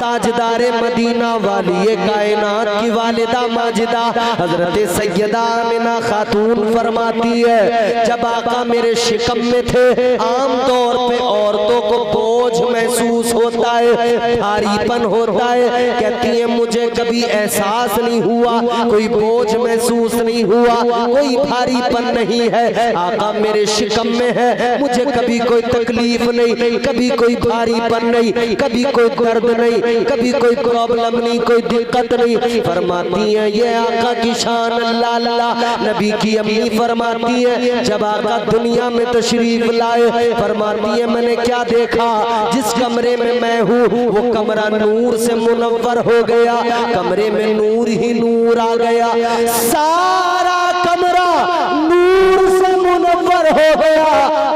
ताजदारे Medina वाली कायनात की वालिदा माजिदा हजरत सैयदा आमिना खातून फरमाती है, जब आका मेरे शिकम में थे आम तौर पे औरतों को बोझ महसूस होता है, भारीपन होता है। कहती है मुझे कभी एहसास नहीं हुआ, कोई बोझ महसूस नहीं हुआ, कोई भारीपन नहीं है। आका मेरे शिकम में है, मुझे कभी कोई तकलीफ नहीं, कभी कोई भारीपन नहीं, कभी कोई दर्द नहीं, कभी कोई प्रॉब्लम नहीं, कोई दिक्कत नहीं। फरमाती है ये आका की शान। अल्लाह अल्लाह। नबी की अम्मी फरमाती है जब आका दुनिया में तशरीफ लाए, फरमाती है मैंने क्या देखा, जिस कमरे में मैं हूँ वो कमरा नूर से मुनव्वर हो गया, कमरे में नूर ही नूर आ गया, सारा कमरा नूर से मुनव्वर हो गया।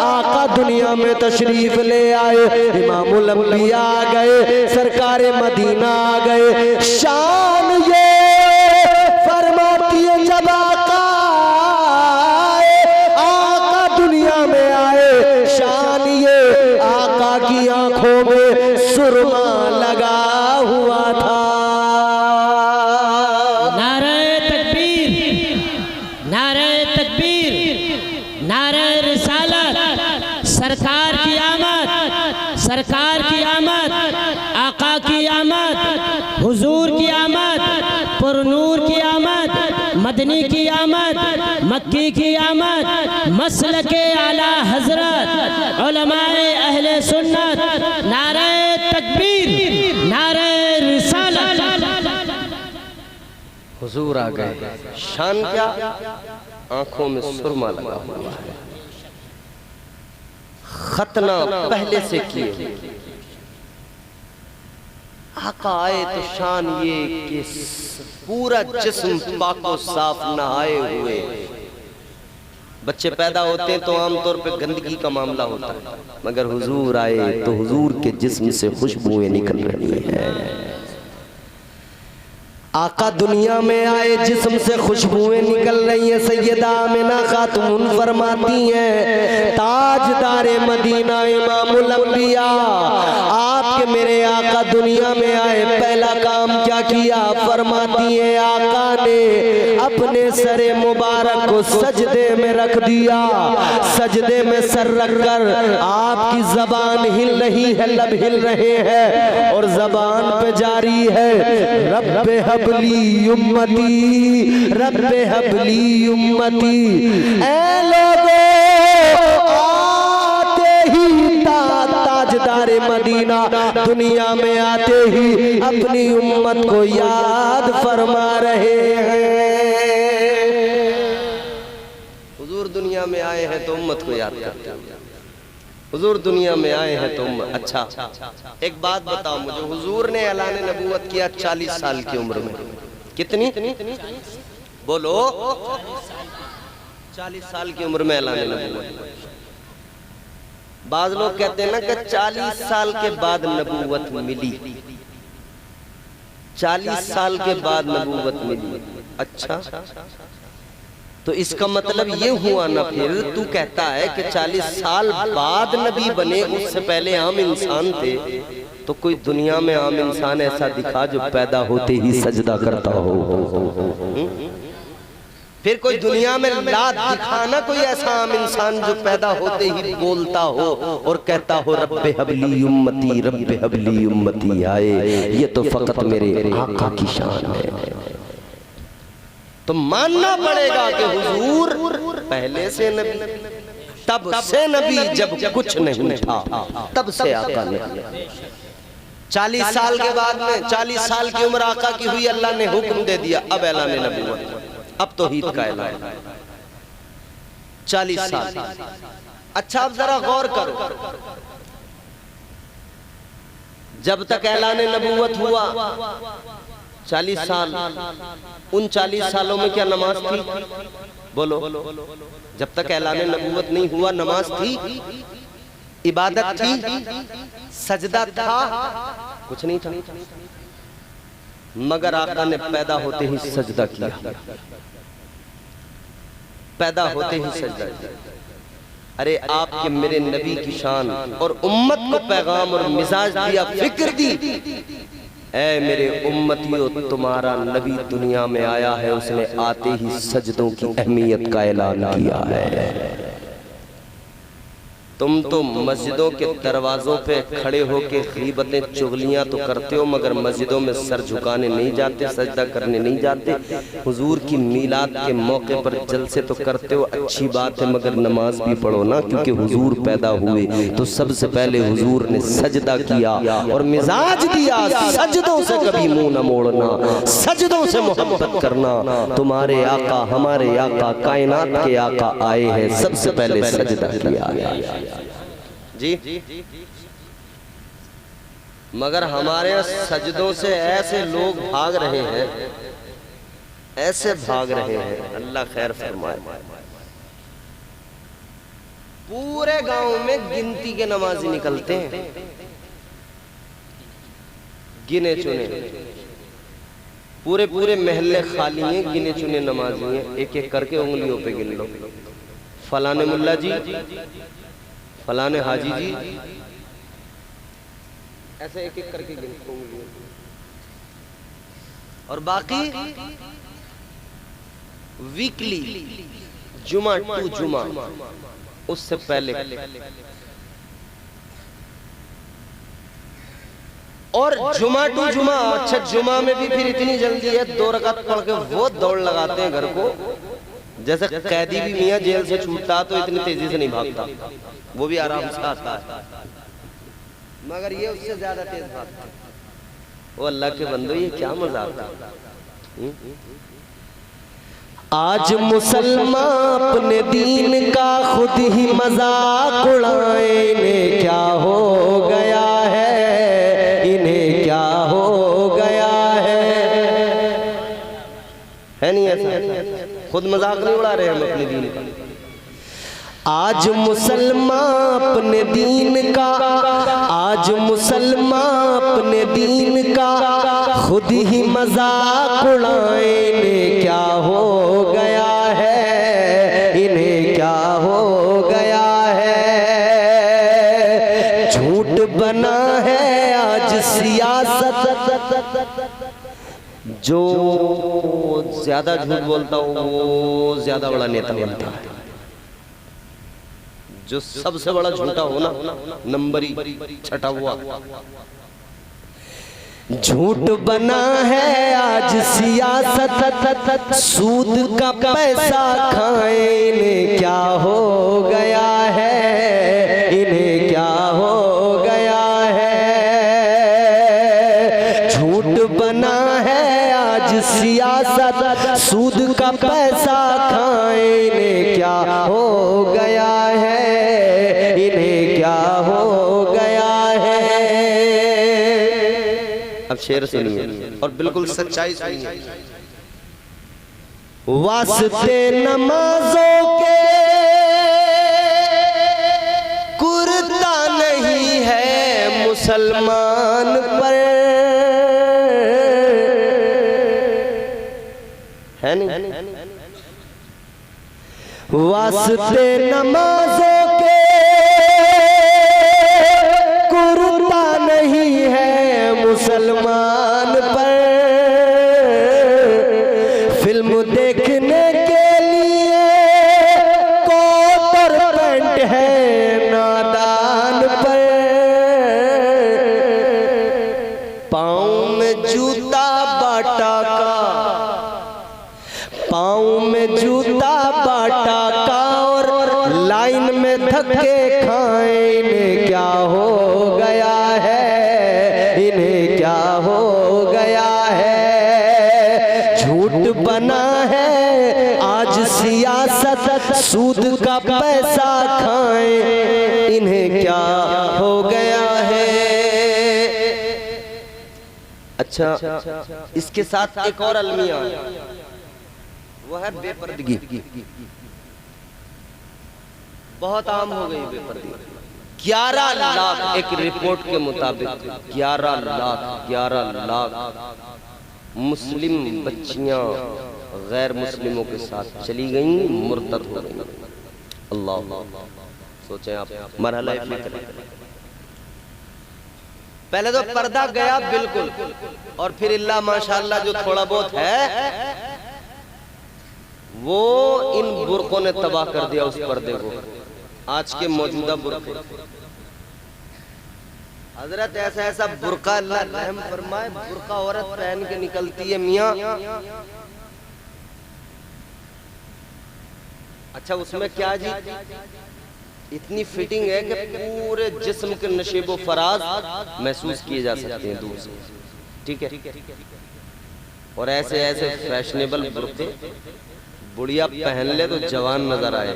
आका दुनिया में तशरीफ ले आए, इमामुल अंबिया आ गए, सरकारे मदीना आ गए। शान ये फरमाती है जब आका आए, आका दुनिया में आए, शान ये आका की आंखों में सुरमा लगा हुआ था। नारे तकबीर, नारे तकबीर, नारे रिसालत। सरकार की आमद, सरकार की आमद, आका की आमद, हुजूर की आमद, पुरनूर की आमद, मदनी की आमद, मक्की की आमद, मसलके आला हजरत उलमाए अहले सुन्नत। नारे तकबीर, नारे रिसालत। हुजूर आ गए, शान क्या, आंखों में सुरमा लगा हुआ है। खतना पहले से किए, आका आए तो शान ये कि पूरा जिस्म पाको साफ नहाए हुए। बच्चे पैदा होते हैं तो आमतौर पे गंदगी का मामला होता है, मगर हुजूर आए तो हुजूर के जिस्म से खुशबुएं निकल रही हैं। आका दुनिया में आए, जिस्म से खुशबुएं निकल रही हैं। सैयदा आमिना खातून फरमाती हैं ताजदारे मदीना इमामुल अंबिया, आपके मेरे आका दुनिया में आए, पहला काम क्या किया? फरमाती हैं आका ने अपने सरे मुबारक को सजदे में रख दिया, सजदे में सर रखकर आपकी जबान हिल रही है, लब हिल रहे हैं और जबान पे जारी है रब्बे हबली उम्मती, रब्बे हबली उम्मती। ऐ लोगों आते ही ताजदारे मदीना दुनिया में आते ही अपनी उम्मत को याद फरमा रहे हैं। हुजूर दुनिया में आए हैं तो उम्मत को याद करते हैं। हुजूर दुनिया में आए हैं तो अच्छा, एक बात बताओ मुझे, हुजूर ने ऐलान नबूवत किया 40 साल की उम्र में, कितनी बोलो? 40 साल की उम्र में ऐलान नबूवत। बाज लोग कहते हैं ना कि 40 साल के बाद नबूवत मिली, 40 साल के बाद नबूवत मिली। अच्छा, तो इसका मतलब ये हुआ ना, फिर तू कहता है कि 40 साल बाद नबी बने, उससे पहले आम इंसान थे। तो कोई दुनिया में आम इंसान ऐसा दिखा जो पैदा होते ही सजदा करता हो। फिर कोई दुनिया में लात दिखाना, कोई ऐसा आम इंसान जो पैदा होते ही बोलता हो और कहता हो रब्बे हबली उम्मती, रब्बे हबली उम्मती। आए ये तो फकत मेरे आका की शान है। तो मानना पड़ेगा कि हुजूर पहले से नबी, तब से नबी, जब कुछ नहीं था तब से आका ने। 40 साल के बाद में, 40 साल की उम्र आका की हुई, अल्लाह ने हुक्म दे दिया अब ऐलान नबूवत, अब तो ईद का ऐलान। 40 साल। अच्छा अब जरा गौर करो, जब तक ऐलान नबूवत हुआ 40 साल, उन 40 सालों में क्या नमाज थी? बोलो। जब तक ऐलान नबूवत नहीं हुआ नमाज थी, इबादत थी, सजदा था, कुछ नहीं था। मगर आका ने पैदा होते ही सजदा किया, पैदा होते ही सजदा किया। अरे आपके मेरे नबी की शान और उम्मत को पैगाम और मिजाज दिया, फिक्र दी ऐ मेरे उम्मतियों, तुम्हारा नबी दुनिया में आया है, उसने आते ही सजदों की अहमियत का ऐलान किया है। तुम तो मस्जिदों के दरवाजों पे खड़े होके गीबतें चुगलियां तो करते हो, मगर मस्जिदों में सर झुकाने नहीं जाते, सजदा करने नहीं जाते। हुजूर की मीलाद के मौके पर जलसे तो करते हो, अच्छी बात है, मगर नमाज भी पढ़ो ना, क्योंकि हुजूर पैदा हुए तो सबसे पहले हुजूर ने सजदा किया और मिजाज दिया, सजदों से कभी मुंह न मोड़ना, सजदों से मोहब्बत करना। तुम्हारे आका, हमारे आका, कायनात के आका आए हैं, सबसे पहले सजदा किया है जी। मगर हमारे सजदों से ऐसे लोग भाग रहे हैं, ऐसे भाग रहे हैं, अल्लाह खैर फरमाए। पूरे गांव में गिनती के नमाजी निकलते हैं, गिने चुने, पूरे पूरे महल्ले खाली हैं, गिने चुने नमाजी हैं। एक एक करके उंगलियों पे गिन लो, फलाने मुल्ला जी, फलाने हाजी जी, ऐसे एक एक करके गिनते। और बाकी वीकली, जुमा टू जुमा, उससे पहले और जुमा टू जुमा। अच्छा, जुमा में भी फिर इतनी जल्दी है, 2 रकात पढ़ के वो दौड़ लगाते हैं घर को, जैसे कैदी भी मियां जेल से छूटता तो इतनी तेजी से नहीं भागता, वो भी आराम से आता है, मगर ये उससे ज्यादा तेज भागता है। वो अल्लाह के बंदो, ये क्या मजाक है। आज मुसलमान अपने दीन का खुद ही मजाक उड़ाए, इन्हें क्या हो गया है, इन्हें क्या हो गया है नहीं ऐसा? खुद मजाक नहीं उड़ा रहे हम अपने दीन का। आज मुसलमान अपने दीन का, आज मुसलमान अपने दीन का खुद ही मजाक उड़ाए, इन्हें क्या हो गया है, इन्हें क्या हो गया है। झूठ बना है आज सियासत, जो ज्यादा झूठ बोलता हो वो ज्यादा बड़ा नेता बनता है। जो सबसे बड़ा झूठा हो ना, नंबरी छटा हुआ। झूठ बना है आज सियासत, सूद का पैसा खाए, इन्हें क्या हो गया है, इन्हें क्या हो गया है। झूठ बना है आज सियासत, सूद का पैसा खाए, इन्हें क्या हो गया है, इन्हें क्या हो गया है। अब शेर सुनिए और बिल्कुल सच्चाई सुनिए। वास्ते नमाजों के कुर्ता नहीं है मुसलमान पर, है नहीं? वास्ते नमाजों के कुर्ता नहीं है मुसलमान पर, फिल्म देखने के लिए कोट और पैंट है नादान पर, पाँव में जूता बाटा का, पाँव में जूता बाटा का, और लाइन में धक्के खाए, इन्हें क्या हो गया है, इन्हें क्या हो गया है। झूठ बना है आज सियासत, सूद का पैसा खाए, इन्हें क्या हो गया है। अच्छा, इसके साथ एक और अलमिया, वो है बेपर्दगी। बहुत आम हो गई बेपर्दगी। 11 लाख एक रिपोर्ट के मुताबिक 11 लाख मुस्लिम बच्चियां गैर मुस्लिमों के साथ चली गईं, मुर्तद हो गईं। अल्लाह, सोचें आप, मरहला फिक्र। पहले तो पर्दा गया बिल्कुल, और फिर इल्ला माशाअल्लाह जो थोड़ा बहुत है वो इन बुरकों ने तबाह कर दिया उस पर्दे को। आज के मौजूदा बुरके, हजरत ऐसा ऐसा बुरका, अल्लाह रहम फरमाए, बुरका औरत पहन के निकलती है मियाँ। अच्छा उसमें क्या जी, इतनी फिटिंग है कि पूरे जिस्म के नशेबो फराज महसूस किए जा सकते हैं दूर से, ठीक है। और ऐसे ऐसे फैशनेबल बुरके बुढ़िया पहन ले तो जवान नजर आए।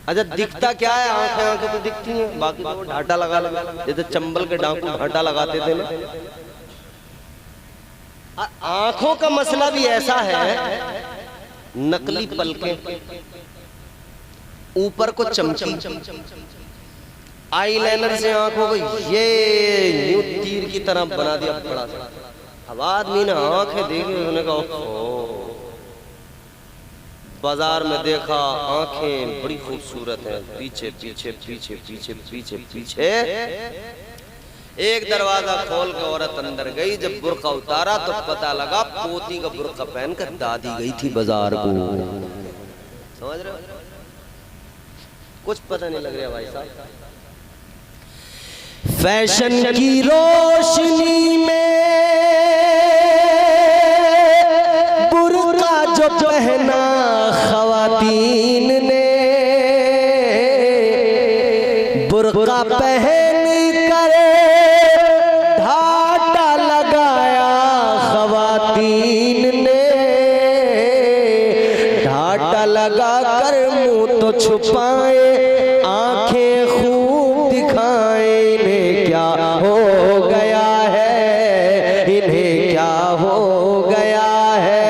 अच्छा दिखता क्या है, आंखें आंखें तो दिखती हैं, बाकी तो ढाटा लगा जैसे चंबल के डाकू ढाटा लगाते थे ना। आंखों का मसला भी ऐसा है, नकली पलकें, ऊपर को चमकी, आईलाइनर से आंखों को ये यूं तीर की तरह बना दिया बड़ा सा। अब आदमी ने आंखें देखी, उन्होंने कहा बाजार में देखा आंखें बड़ी खूबसूरत हैं, पीछे पीछे पीछे पीछे पीछे पीछे। एक दरवाजा खोल के औरत अंदर गई, जब बुर्का उतारा तो पता लगा पोती का बुर्का पहनकर दादी गई थी बाजार को। समझ रहे हो, कुछ पता नहीं लग रहा भाई साहब। फैशन की रोशनी में बुर्का जो पहना खवातीन ने, बुर्का पहन कर ढाटा लगाया खवातीन ने, ढाटा लगा कर मुंह तो छुपाए, आंखें खूब दिखाए। इन्हें क्या हो गया है, इन्हें क्या हो गया है।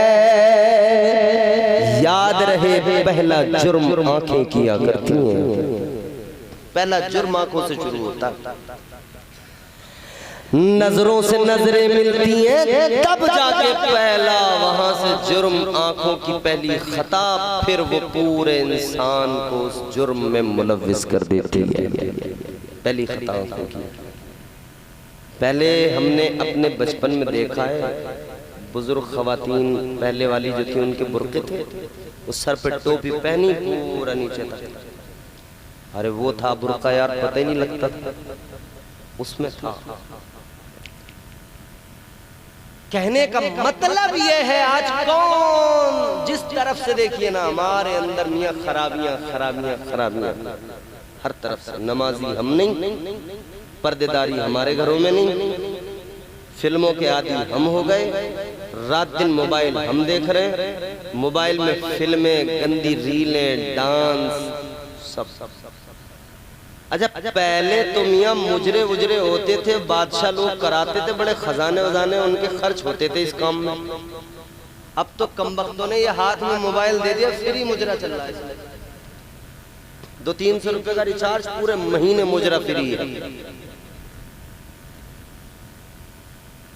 याद रहे पहला जुर्म आंखें किया करती हैं, पहला जुर्म आंखों से शुरू होता है। नजरों से नजरें मिलती हैं तब जाके पहला वहां से जुर्म, आंखों की पहली खता, फिर वो पूरे इंसान को उस जुर्म में मुलव्विस कर देती है। पहली खता आंखों की। पहले हमने अपने बचपन में देखा है, बुजुर्ग खवातीन पहले वाली जो थी उनके बुर्के थे, उस सर पे टोपी पहनी पूरा नीचे तक। अरे वो था बुर्का यार, पता ही नहीं लगता था उसमें था। कहने का मतलब ये है, आज कौन जिस तरफ से देखिए ना, हमारे अंदर मियाँ खराबियां खराबियां खराबियां हर तरफ से। नमाजी हम नहीं, पर्देदारी हमारे घरों में नहीं, फिल्मों के आदि हम हो गए, रात दिन मोबाइल हम देख रहे हैं, मोबाइल में फिल्में, गंदी रीलें, डांस सब। अच्छा पहले तो मियाँ मुजरे उजरे होते थे, बादशाह लोग कराते थे, बड़े खजाने वजाने उनके खर्च होते थे इस काम में। अब तो कमबख्तों ने ये हाथ में मोबाइल दे दिया, फ्री मुजरा चल रहा है। 200-300 रुपए का रिचार्ज, पूरे महीने मुजरा फ्री है।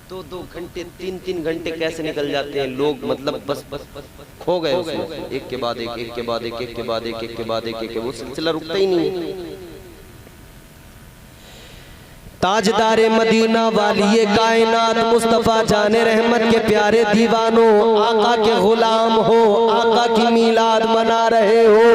2-2 घंटे 3-3 घंटे कैसे निकल जाते हैं लोग, मतलब बस खो गए उसमें, एक के बाद एक, एक के बाद एक, एक के बाद एक, एक के बाद एक, वो सिलसिला रुकता ही नहीं है। ताजदारे मदीना वाली कायनात मुस्तफा जाने रहमत के प्यारे दीवानों, आका के गुलाम हो, आका की मीलाद मना रहे हो।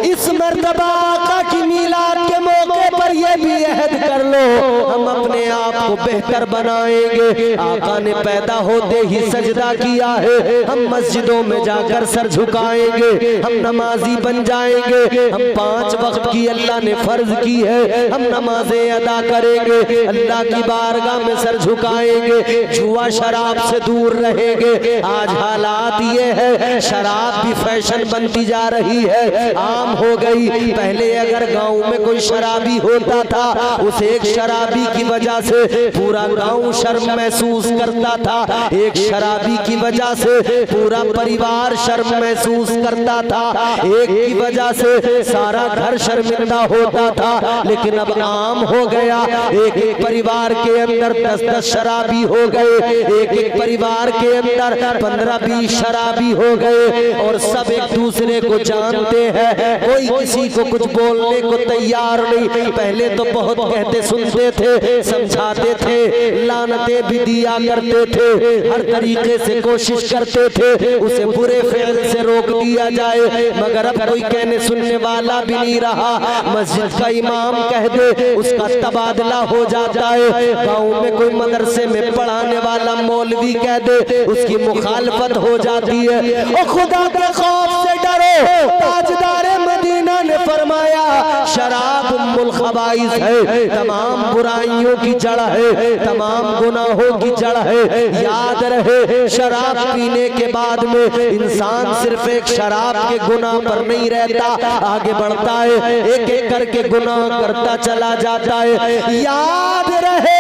इस मर्तबा आका की मीलाद के मौके पर यह भी अहद कर लो, हम अपने आप को बेहतर बनाएंगे। आका ने पैदा होते ही सजदा किया है, हम मस्जिदों में जाकर सर झुकाएंगे, हम नमाजी बन जाएंगे, हम 5 वक्त की अल्लाह ने फर्ज की है, हम नमाजें अदा करेंगे, अल्लाह की बारगाह में सर झुकाएंगे, जुआ शराब से दूर रहेंगे। आज हालात ये है, शराब भी फैशन बनती जा रही है, आम हो गई। पहले अगर गांव में कोई शराबी होता था, उस एक शराबी की वजह से पूरा गांव शर्म महसूस करता था, एक शराबी की वजह से पूरा परिवार शर्म महसूस करता था, एक की वजह से सारा घर शर्मिंदा होता था। लेकिन अब आम हो गया, एक एक परिवार के अंदर 10-10 शराबी हो गए, एक एक परिवार के अंदर 15-20 शराबी हो गए और सब एक दूसरे को जानते हैं, कोई किसी को कुछ बोलने को तैयार नहीं। पहले तो बहुत कहते सुनते थे, समझाते थे, लानतें भी दिया करते थे, हर तरीके से कोशिश करते थे उसे बुरे फेल से रोक दिया जाए, मगर अब कोई कहने सुनने वाला भी नहीं रहा। मस्जिद का इमाम कह दे उसका तबादला हो जाता है, गांव में कोई मदरसे में पढ़ाने वाला मौलवी कह दे उसकी मुखालफत हो जाती है। और खुदा के खौफ से डरो, ताजदारे मदीना ने फरमाया शराब उम्मुल खबाइस है, तमाम बुराइयों की जड़ है, तमाम गुनाहों की जड़ है। याद रहे शराब पीने के बाद में इंसान सिर्फ एक शराब के गुनाह पर नहीं रहता, आगे बढ़ता है, एक एक करके गुनाह करता चला जाता है। याद रहे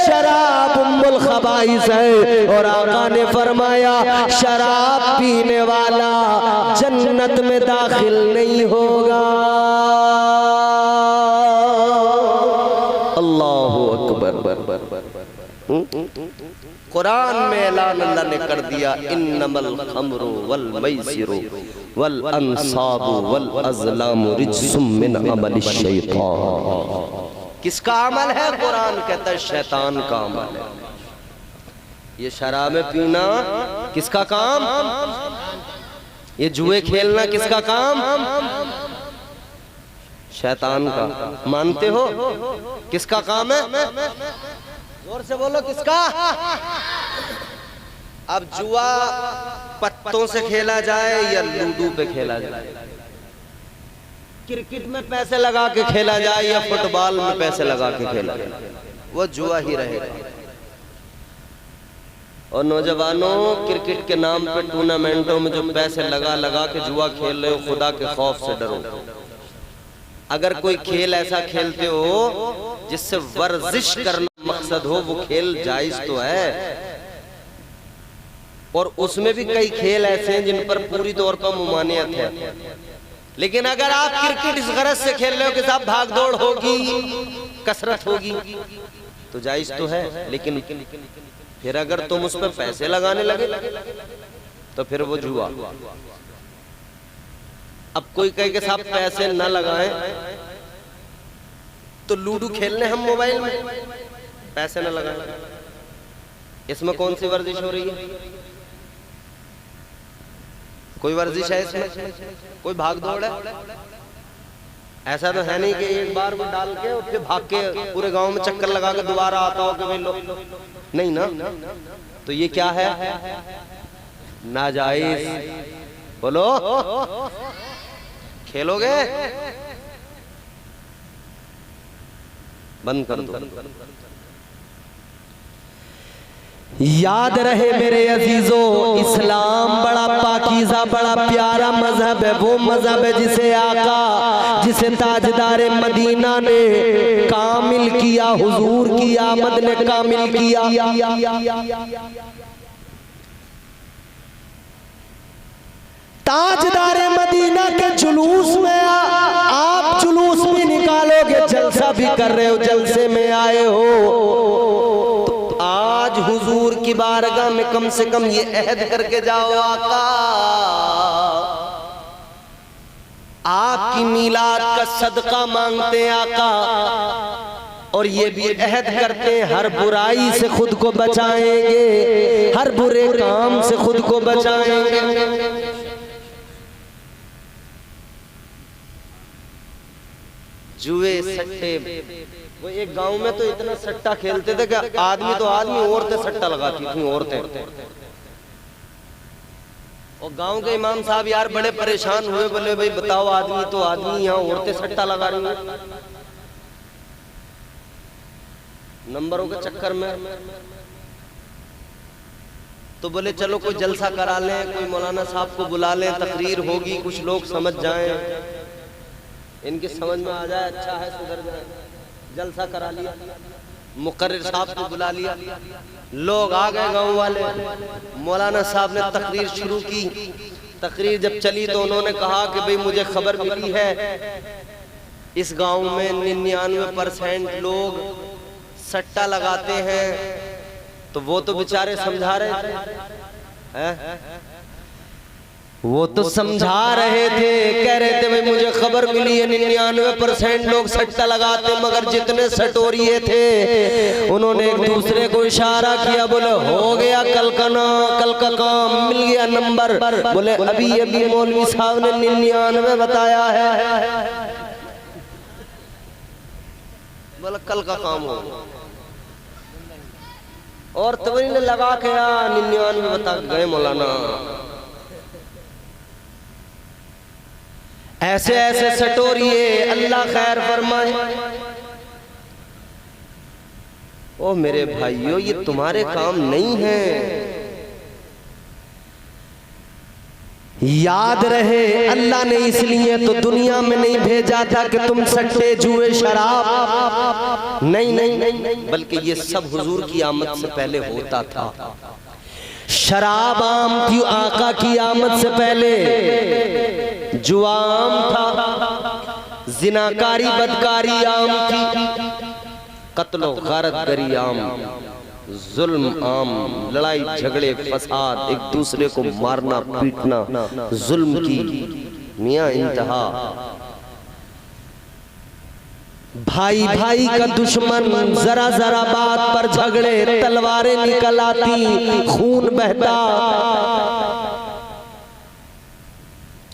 शराब उम्मुल खबाइस है और आका ने फरमाया शराब पीने वाला जन्नत में दाखिल नहीं होगा। अल्लाहु अकबर। कुरान में ऐलान अल्लाह ने कर दिया इन्नमल खम्रु वल मैसिरु वल अंसाबु वल अज़लामु रिज्सुम मिन अमलिश शैतान। किसका अमल है? कुरान कहता है शैतान का अमल है। ये शराबें पीना किसका काम? ये जुए खेलना किसका काम? शैतान का। मानते हो? किसका काम है? जोर से बोलो किसका? अब जुआ पत्तों से खेला जाए या लूडो पे खेला जाए, क्रिकेट में पैसे लगा के खेला जाए या फुटबॉल में पैसे लगा के खेला जाए, वो जुआ ही रहेगा। और नौजवानों, क्रिकेट के नाम पे टूर्नामेंटों में जो पैसे लगा लगा के जुआ खेल रहे हो, खुदा के खौफ से डरो। अगर कोई खेल ऐसा खेलते हो जिससे वर्जिश करना मकसद हो, वो खेल जायज तो है, और उसमें भी कई खेल ऐसे हैं जिन पर पूरी तौर पर मुमानियत है। लेकिन अगर आप क्रिकेट इस गरज से खेल रहे हो कि साहब भाग दौड़ होगी, कसरत होगी, तो जायज तो है, लेकिन फिर अगर तुम उस पर पैसे लगाने लगे तो फिर वो जुआ। अब कोई कहे कि साहब पैसे न लगाएं तो लूडो खेलने हम मोबाइल में, पैसे न लगाएं, इसमें कौन सी वर्जिश हो रही है? कोई वर्जिश है इसमें? कोई भाग दौड़ है? ऐसा तो है नहीं कि एक बार वो डाल के और फिर भाग के पूरे गांव में चक्कर लगा के दोबारा आता हो कि भाई लो, नहीं ना। तो ये क्या है? नाजायज। बोलो, खेलोगे? बंद कर दो। याद रहे मेरे अजीजों, इस्लाम बड़ा पाकीज़ा, बड़ा प्यारा मजहब है। वो मजहब है जिसे आका, जिसे ताजदारे मदीना ने कामिल किया, हुजूर की आमद ने कामिल किया। ताजदारे मदीना के जुलूस में आप जुलूस भी निकालोगे, जलसा भी कर रहे हो, जलसे में आए हो, तो आज हुजूर की बारगाह में कम से कम ये अहद करके जाओ, आका आपकी मीलाद का सदका मांगते हैं आका, और ये भी अहद करते हैं हर बुराई से खुद को बचाएंगे, हर बुरे काम से खुद को बचाएंगे। जुए सट्टे, वो एक गांव में तो इतना सट्टा खेलते थे कि आदमी तो आदमी, औरतें सट्टा लगाती थी, औरतें। और गांव के इमाम साहब यार बड़े परेशान हुए, बोले भाई बताओ, आदमी तो आदमी, यहाँ औरतें सट्टा लगा रही हैं नंबरों के चक्कर में। तो बोले चलो कोई जलसा करा लें, कोई मौलाना साहब को बुला लें, तकरीर होगी, कुछ लोग समझ जाएं, इनकी समझ में आ जाए, अच्छा है सुधर जाए। जलसा करा लिया, मुकर्रिर साहब को बुला लिया, लोग आ गए गांव वाले। मौलाना साहब ने तकरीर शुरू की। तकरीर जब चली तो उन्होंने कहा कि भाई मुझे खबर मिली है इस गांव में 99% लोग सट्टा लगाते हैं। तो वो तो बेचारे समझा रहे थे, वो तो समझा रहे थे, कह रहे थे भाई मुझे खबर मिली है 99% लोग सट्टा लगाते, मगर जितने सटोरिये थे उन्होंने एक दूसरे को इशारा किया, बोले हो गया कल का काम, मिल गया नंबर। बोले अभी मौलवी साहब ने 99 बताया है, बोले कल का काम हो गया। और तवरी ने लगा के 99 बता गए मौलाना। ऐसे ऐसे सटोरिए, अल्लाह खैर फरमाए। ओ मेरे भाइयों, ये तुम्हारे काम नहीं है। याद रहे अल्लाह ने इसलिए तो दुनिया में नहीं भेजा था कि तुम सट्टे जुए शराब, नहीं, बल्कि ये सब हुजूर की आमद से पहले होता था। शराब आम थी आका की आमद से पहले, जुआ आम था, जिनाकारी बदकारी आम थी, कत्लो गारत गरी आम, जुल्म आम, लड़ाई झगड़े फसाद, एक दूसरे को मारना पीटना, जुल्म की मियां इंतहा। भाई भाई का दुश्मन, जरा जरा बात पर झगड़े, तलवारें निकल आती, खून बहता।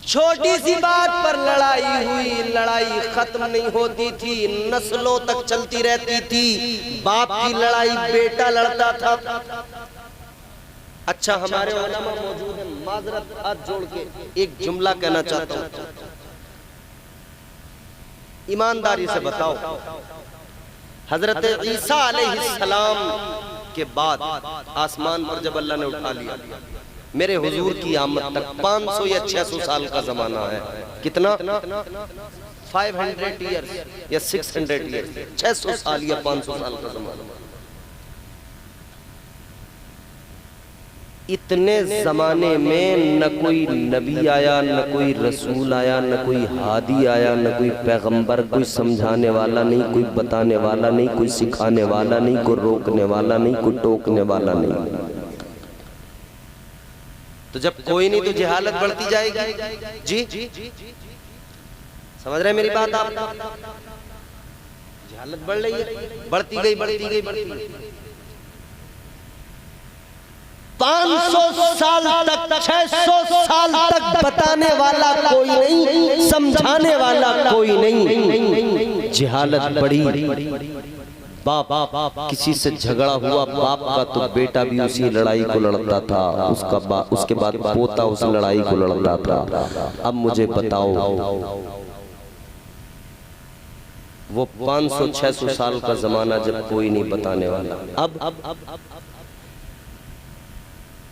छोटी सी बात पर लड़ाई हुई, लड़ाई खत्म नहीं होती थी, नस्लों तक चलती रहती थी। बाप की लड़ाई बेटा लड़ता था। अच्छा, हमारे उलमा मौजूद हैं, माजरत हाथ जोड़ के एक जुमला कहना चाहता हूं, ईमानदारी से बताओ, हजरत ईसा अलैहिस्सलाम के बाद आसमान पर जब अल्लाह ने उठा लिया, मेरे हुजूर की आमद तक 500 या 600 साल का जमाना है। कितना? 500 ईयर्स या 600 ईयर्स, 600 साल या 500 साल का जमाना। इतने जमाने में न कोई नबी आया, न कोई रसूल आया, न कोई हादी आया, न कोई पैगंबर, कोई समझाने वाला नहीं, कोई बताने वाला नहीं, कोई सिखाने वाला नहीं, कोई रोकने वाला नहीं, कोई टोकने वाला नहीं। तो जब कोई नहीं तो जहालत बढ़ती जाएगी। जी समझ रहे मेरी बात आप? जहालत बढ़ रही है, बढ़ती गई। 500 साल तक, 600 साल तक बताने वाला कोई नहीं, समझाने वाला कोई नहीं। जहालत बढ़ी। बाप किसी से झगड़ा हुआ बाप का तो बेटा भी उसी लड़ाई को लड़ता था, उसके बाद पोता उस लड़ाई को लड़ता था। अब मुझे बताओ, वो 500-600 साल का जमाना जब कोई नहीं बताने वाला, अब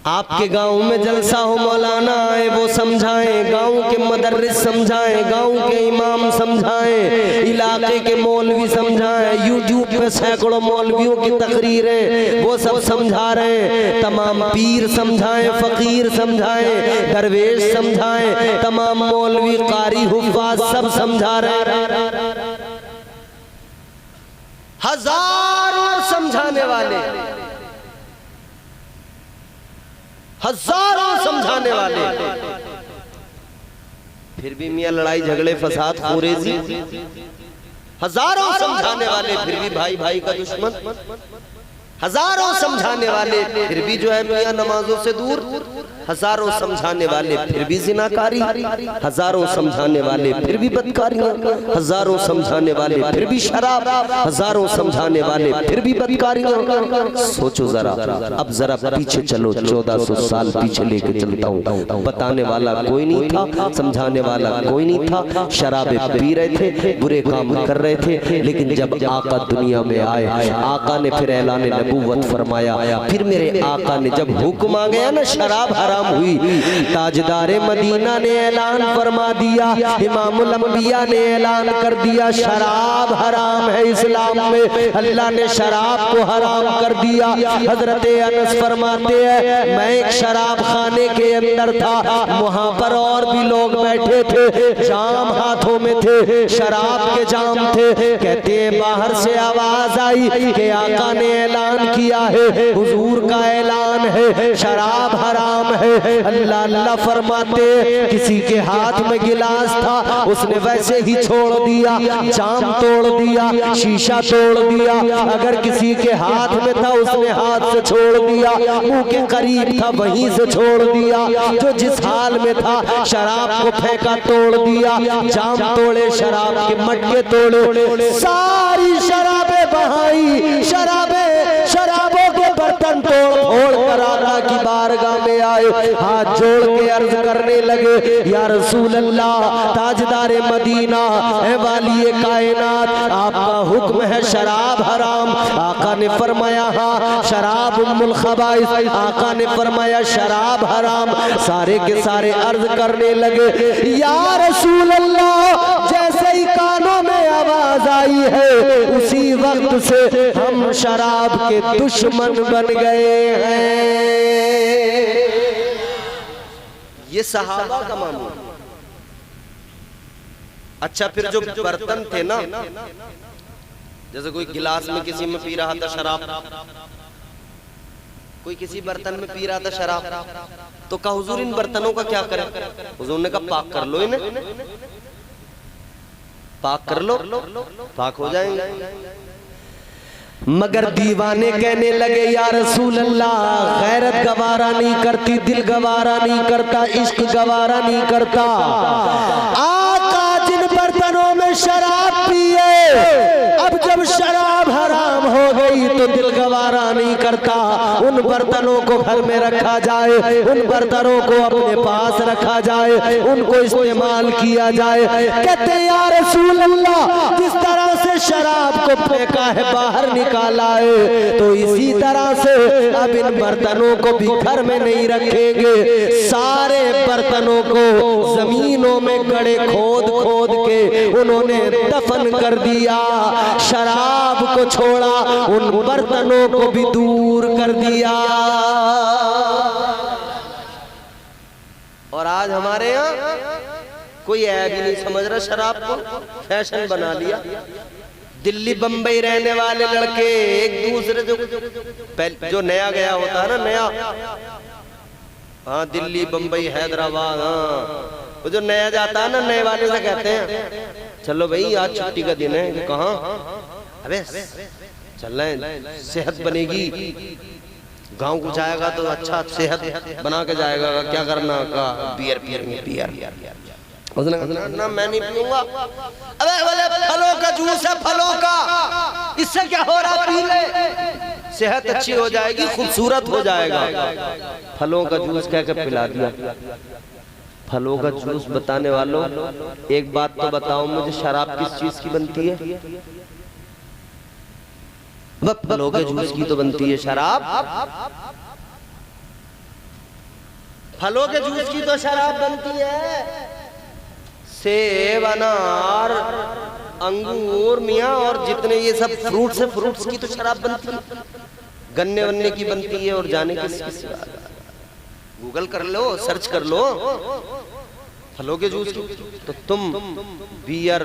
आपके गांव में जलसा हो, मौलाना आए, वो समझाएं, गांव के मदरस समझाएं, गांव के इमाम समझाएं, इलाके के मौलवी समझाएं, यूट्यूब पे सैकड़ों मौलवियों की तकरीरें वो सब समझा रहे हैं। तमाम पीर समझाएं, फकीर समझाएं, दरवेश समझाएं, तमाम मौलवी कारी हुफ्फाज सब समझा रहे हैं। हजारों समझाने वाले, हजारों समझाने वाले, फिर भी मियां लड़ाई झगड़े फसाद खुरेजी। हजारों समझाने वाले, फिर भी भाई भाई का दुश्मन। हजारों समझाने वाले, फिर भी जो है मियां नमाजों से दूर। हजारों समझाने वाले, फिर भी जिनाकारी। हजारों समझाने वाले, फिर भी बदकारियां। हजारों समझाने वाले, फिर भी शराब। हजारों समझाने वाले, फिर भी बदकारियां। सोचो जरा, अब जरा पीछे चलो, 1400 साल पीछे लेके चलता हूँ। बताने वाला कोई नहीं था, समझाने वाला कोई नहीं था। शराबे पी रहे थे, बुरे काम कर रहे थे, लेकिन जब आका दुनिया में आए, आका ने फिर ऐलान नबूवत फरमाया। फिर मेरे आका ने जब हुक्म आ गया ना शराब हराम हराम हुई। ताजदारे मदीना ने ऐलान फरमा दिया, इमामुल अंबिया ने ऐलान कर दिया, शराब हराम है इस्लाम में, अल्लाह ने शराब को हराम कर दिया। हजरत अनस फरमाते हैं मैं एक शराब खाने के अंदर था, वहां पर और भी लोग बैठे थे, जाम हाथों में थे, शराब के जाम थे। कहते हैं बाहर से आवाज आई कि आका ने ऐलान किया है, हुजूर का ऐलान है, शराब हराम है। अल्लाह अल्लाह फरमाते किसी के हाथ में गिलास था, उसने वैसे ही छोड़ दिया, जाम तोड़ दिया, शीशा तोड़ दिया। अगर किसी के हाथ में था उसने हाथ से छोड़ दिया, मुंह के करीब था वहीं से छोड़ दिया। जो जिस हाल में था शराब को फेंका, तोड़ दिया, जाम तोड़े, शराब के मटके तोड़े, सारी शराबें बहाई, शराबों के बर्तन तोड़ फोड़ कर आका की बारगाह में आए, हाथ जोड़ के अर्ज करने लगे या रसूल अल्लाह, ताजदारे मदीना, ए वाली कायनात, आपका हुक्म है शराब हराम। आका ने फरमाया हाँ शराब उम्मुल खबाइस, आका ने फरमाया शराब हराम। सारे के सारे अर्ज करने लगे या रसूल अल्लाह, जैसे ही कानों में आवाज आई है उसी वक्त से हम शराब के दुश्मन बन गए हैं। ये सहाबा का मामूल। अच्छा फिर जो बर्तन थे ना, जैसे कोई गिलास में किसी में पी रहा था शराब, कोई किसी बर्तन में पी रहा था शराब, तो कहा हुजूर इन बर्तनों का क्या करें? हुजूर ने कहा पाक कर लो इन्हें, पाक कर लो, पाक हो जाएंगे। मगर दीवाने कहने लगे या रसूल अल्लाह, गैरत गवारा नहीं करती, दिल गवारा नहीं करता, इश्क गवारा नहीं करता। आका जिन बर्तनों में शराब पिए, अब जब शराब हराम हो गई तो दिल गवारा नहीं करता, उन बर्तनों को घर में रखा जाए, उन बर्तनों को अपने पास रखा जाए, उनको इस्तेमाल किया जाए। कहते या रसूल अल्लाह, जिस तरह से शराब को फेंका है बाहर निकाला है, तो इसी तरह से अब इन बर्तनों को भी घर में नहीं रखेंगे, सारे बर्तनों को जमीनों में गड्ढे खोद खोद के उन्होंने दफन कर दिया। शराब को छोड़ा, उन बर्तनों को भी दूर कर दिया। और आज हमारे यहाँ कोई ऐब ही नहीं समझ रहा, शराब को फैशन बना लिया। दिल्ली बंबई रहने वाले लड़के एक दूसरे जो नया गया होता है ना, नया, हाँ दिल्ली बंबई हैदराबाद, हाँ वो जो नया जाता है ना, नए वाले से कहते हैं चलो भाई आज छुट्टी का दिन है। कहाँ? अबे चल रहे, सेहत बनेगी, गांव को जाएगा तो अच्छा सेहत बना के जाएगा। क्या करना? का बियर पियेंगे, बियर ना मैं नहीं पीऊंगा। अबे बोले फलों का जूस है, फलों का, इससे क्या हो रहा? पी ले, सेहत अच्छी हो जाएगी, खूबसूरत हो जाएगा। फलों का जूस कह के पिला दिया। फलों का जूस बताने वालों, एक बात तो बताओ मुझे, शराब किस चीज की बनती है? फलों के जूस की तो बनती है शराब। फलों के जूस की तो शराब बनती है। सेब, अनार, अंगूर, मियाँ और जितने ये सब फ्रूट्स है, फ्रूट्स की तो शराब बनती है। गन्ने वन्ने की बनती है, और जाने किस गूगल कर लो, सर्च कर लो फलों के जूस की। तो तुम बियर,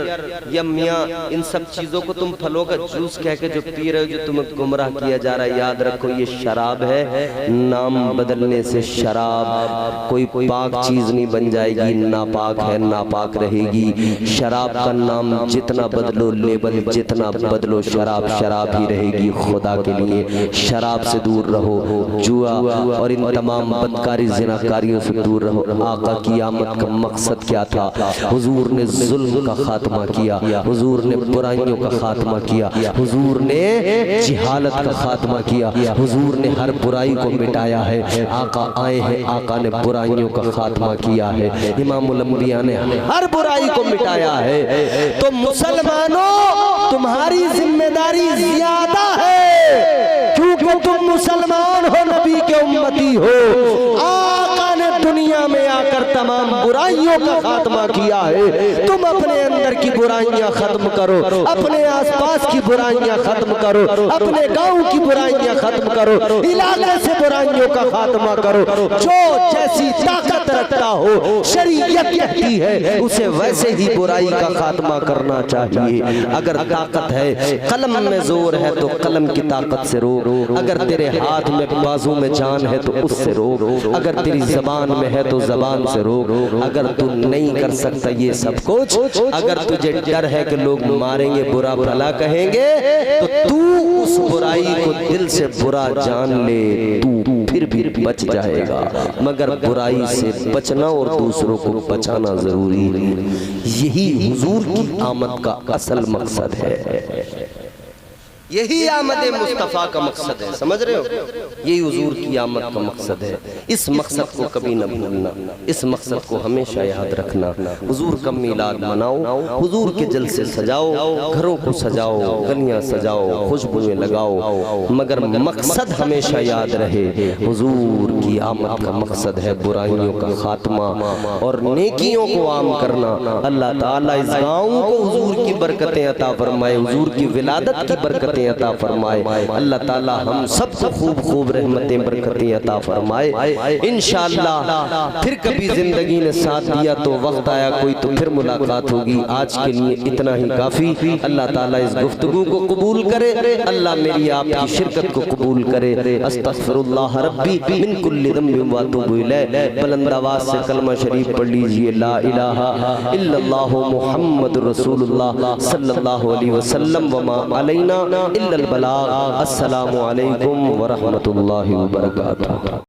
यमिया, इन सब चीजों को तुम फलों का जूस कह के जो पी रहे हो, जो तुम्हें गुमराह किया जा रहा है, याद रखो ये शराब है। नाम बदलने से शराब कोई पाक चीज नहीं बन जाएगी, नापाक है, नापाक रहेगी। शराब का नाम जितना बदलो, लेबल जितना बदलो, शराब शराब ही रहेगी। खुदा के लिए शराब से दूर रहो, जुआ और इन तमाम बदकारी जिनाकारियों से दूर रहो। आका की आमद का मकसद क्या था? हुजूर ने जुल्म का खात्मा किया, हुजूर ने बुराइयों का खात्मा किया, हुजूर ने जिहालत का खात्मा किया, हुजूर ने हर बुराई को मिटाया है। आका आए हैं, आका ने बुराइयों का खात्मा किया है। इमामुल अंबिया ने हर बुराई को मिटाया है। तो मुसलमानों, तुम्हारी जिम्मेदारी ज्यादा है, क्योंकि तुम मुसलमान हो, नबी के उम्मती हो। आका ने तमाम बुराइयों का खात्मा किया है। तुम अपने अंदर की बुराइयां खत्म करो, अपने आसपास की बुराइयां खत्म करो, अपने गांव की बुराइयां खत्म करो, इलाके से बुराइयों का खात्मा करो। जो जैसी ताकत रखता हो शरीयत कहती है उसे वैसे ही बुराई का खात्मा करना चाहिए। अगर ताकत है, कलम में जोर है तो कलम की ताकत से रोक, अगर तेरे हाथ में बाजू में जान है तो उससे रोक, अगर तेरी जबान में है तो जबान से रोक। अगर तू नहीं कर सकता ये सब कुछ, अगर तुझे डर है कि लोग मारेंगे, बुरा भला कहेंगे, तो तू उस बुराई को दिल से बुरा जान ले, तू फिर भी बच जाएगा। मगर बुराई से बचना और दूसरों को बचाना जरूरी है। यही हुजूर की आमद का असल मकसद है, यही आमद मुस्तफ़ा का मकसद है। समझ रहे हो, यही हुजूर की आमद का मकसद है। इस मकसद को कभी न भूलना, इस मकसद को हमेशा याद रखना। हुजूर का मीलाद मनाओ, हुजूर के जलसे सजाओ, घरों को सजाओ, गलियां सजाओ, खुशबुएं लगाओ, मगर मकसद हमेशा याद रहे। हुजूर की आमद का मकसद है बुराइयों का खात्मा और नेकियों को आम करना। अल्लाह ताला इस गाँव को हुजूर की बरकतें अता फरमाए, हुजूर की विलादत की बरकतें अता फरमाए। अल्लाह ताला हम सबको खूब खूब रहमतें बरकतें अता फरमाए। इंशाअल्लाह फिर कभी जिंदगी ने साथ दिया तो वक्त आया कोई तो फिर मुलाकात होगी। आज के लिए इतना ही काफी। अल्लाह ताला इस गुफ्तगू को कबूल करे, अल्लाह मेरी आपकी शिरकत को कबूल करे। अस्तगफिरुल्लाह रब्बी मिन कुल्लि ज़ंबिन व अतूबु इलैह। बुलंद आवाज से कलमा शरीफ पढ़ लीजिए, ला इलाहा इल्लल्लाहु मुहम्मदुर रसूलुल्लाह सल्लल्लाहु अलैहि वसल्लम व मा अलैना इल्लल बलाग। अस्सलामु अलैकुम व रहमतुल्लाहि व बरकातुहू।